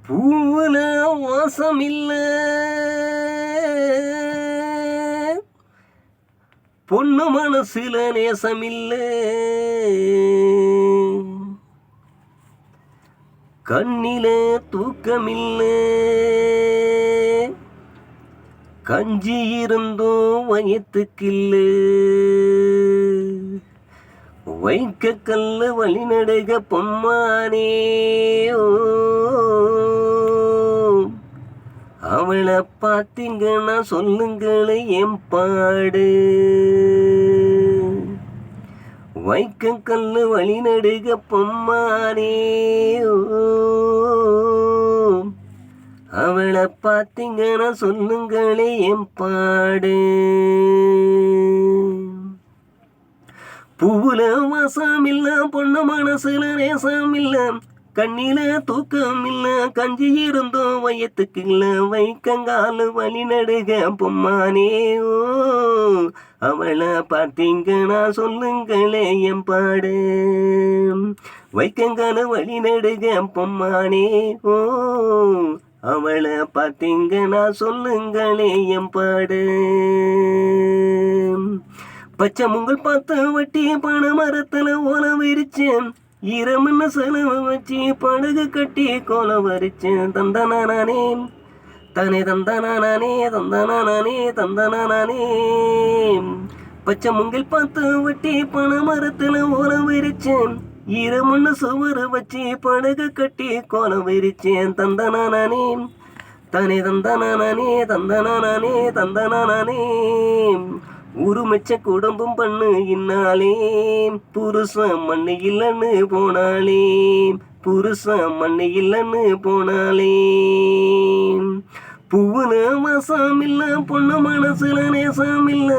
பூவுல வாசமில்ல, பொண்ணு மனசுல நேசமில்ல, கண்ணில தூக்கமில்ல, கஞ்சி இருந்தும் வயத்துக்கில்ல, வைக்க கல்லு வழி நடுக பொம்மானே. அவளை பார்த்தீங்கன்னா சொல்லுங்களே என் பாடு. வைக்க கல்லு வழி நடுக பொம்மானே. அவளை பார்த்தீங்கன்னா சொல்லுங்களே என் பாடு. பூவுல வாசம் இல்ல, பொண்ணு மனசுல நேசம் இல்ல, கண்ணில தூக்கம் இல்ல, கஞ்சி இருந்தோம் வயத்துக்கு இல்ல, வைக்கங்காலு வழி நடுக பொம்மானே. அவளை பார்த்தீங்கன்னா சொல்லுங்களே என் பாடு. வைக்கங்காலு வழி நடுக பொம்மானே. அவளை பார்த்தீங்கன்னா சொல்லுங்களே என் பாடு. பச்சை முங்கல் பார்த்து வட்டி பண மரத்துல ஓலை விரிச்சேன், ஈரமண்ண செலவு வச்சு படகு கட்டி கோலை வரிச்சேன். தந்தனானே தானே தந்தனானே தந்தனானே தந்தனானே. பச்சை முங்கல் பார்த்து வட்டி பண மரத்துல ஓலை விரிச்சேன், ஈரமண்ண சுவரு வச்சு படகு கட்டி கோலை விரிச்சேன். தந்தனானே தானே தந்தனானே தந்தனானே தந்தனானே. உருமிச்ச குடும்பம் பண்ணு இன்னாலே, புருஷன் மண்ணு இல்லைன்னு போனாலே, புருஷன் மண்ணு இல்லைன்னு போனாலே. பூவுல வாசம் இல்ல, பொண்ணு மனசுல நேசம் இல்ல,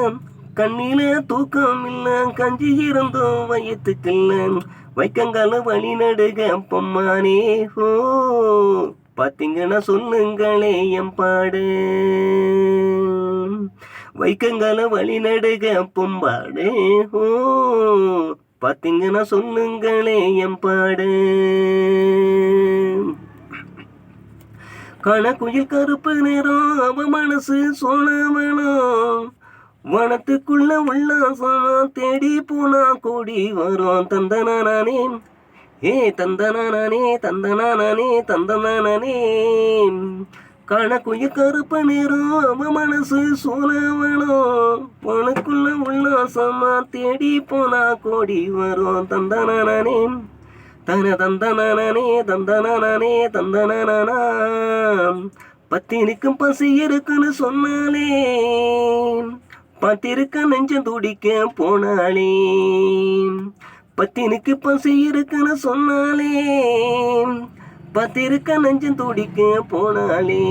கண்ணில தூக்கம் இல்ல, கஞ்சி இருந்தோம் வயத்துக்கு இல்ல, வைக்கங்கால வழி நடுக பொம்மானே. பார்த்தீங்கன்னா சொல்லுங்களே என் பாடு. வைக்கங்கால வழி நடுக பொம்பாடு. பார்த்தீங்கன்னா சொல்லுங்களே என் பாடு. கணக்குயில் கருப்பு நேரம், அவ மனசு சோழ வேணும், வனத்துக்குள்ள உல்லாசம் தேடி போனா கூடி வரும். தந்தனானே ஏ தந்தனானே தந்தனானே தந்தனானே. கணக்குய கருப்ப நேரம், அவ மனசு சோழவனும், உனக்குள்ள உல்லாசமா தேடி போனா கோடி வரும். தந்தனானே தன தந்தனானே தந்தனானே தந்தனானா. பத்தினுக்கும் பசி இருக்குன்னு சொன்னாலே, பத்திருக்க நெஞ்சம் துடிக்க போனாலே, பத்தினுக்கு பசி இருக்குன்னு சொன்னாலே, பத்திருக்க நெஞ்சம் துடிக்க போனாலே.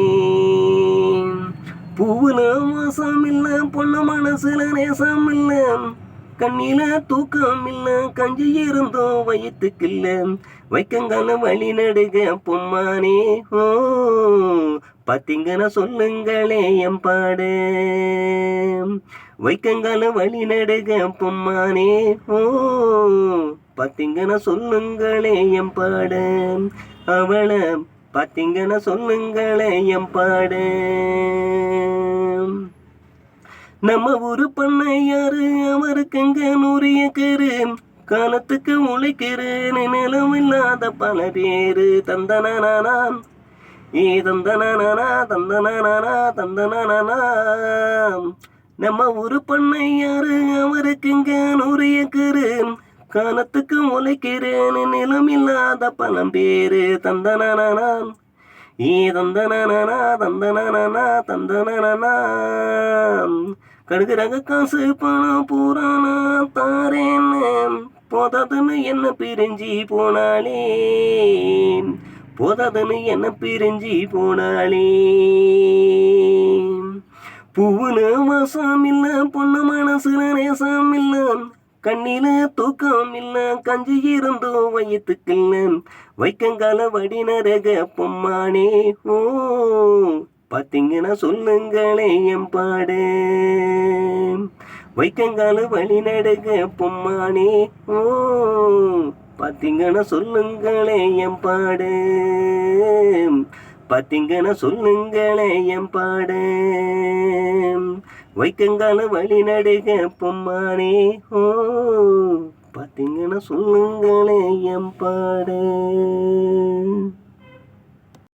பூவுல வாசம் இல்ல, பொண்ணு மனசுல நேசம் இல்ல, கண்ணில தூக்கம் இல்ல, கஞ்சி இருந்தோம் வயிற்றுக்கு இல்ல, வைக்கங்கால வழி நடுக பொம்மானே. பார்த்தீங்கன்னா சொல்லுங்களே என் பாடு. வைக்கங்கால வழி நடுக பொம்மானே. பார்த்தீங்கன்னா சொல்லுங்களே என் பாடு. அவளை பார்த்தீங்கன்னா சொல்லுங்களே என் பாடு. நம்ம ஊரு பண்ண யாரு, அவருக்குங்க 100 ஏக்கரு, காலத்துக்கு உழைக்கிறேன்னு நிலம் இல்லாத பல பேரு. தந்தனானா ஏ தந்தனானா தந்தனானா தந்தனானா. நம்ம ஊரு பண்ண யாரு, அவருக்குங்க 100 ஏக்கரு, காலத்துக்கு உழைக்கிறேன்னு நிலம் இல்லாத பலம் பேரு. தந்தனானா ஏ தந்தனானா தந்தனானா தந்தனானா. கடுகுறாங்க காசு பணம் பூரானா தாரேன்னு, போதாதுன்னு என்ன பிரிஞ்சு போனாலே, போதாதுன்னு என்ன பிரிஞ்சு போனாலே. பூவுல வாசம் இல்ல, பொண்ணு மனசுல நேசம் இல்ல, கண்ணில தூக்கம் இல்ல, கஞ்சி இருந்தோம் வயிற்றுக்கு இல்ல, வைக்கங்கால வடி நரக பொம்மானே. பார்த்தீங்கன்னா சொல்லுங்களே என் பாடு. வைக்கங்கால வழி நடுக பொம்மானே. பார்த்தீங்கன்னா சொல்லுங்களே என் பாடு. பாத்தீங்கன்னா சொல்லுங்களே என் பாட வைக்கங்கால வழி நடுக பொம்மானே ஓ பாத்தீங்கன்னா சொல்லுங்களே என் பாட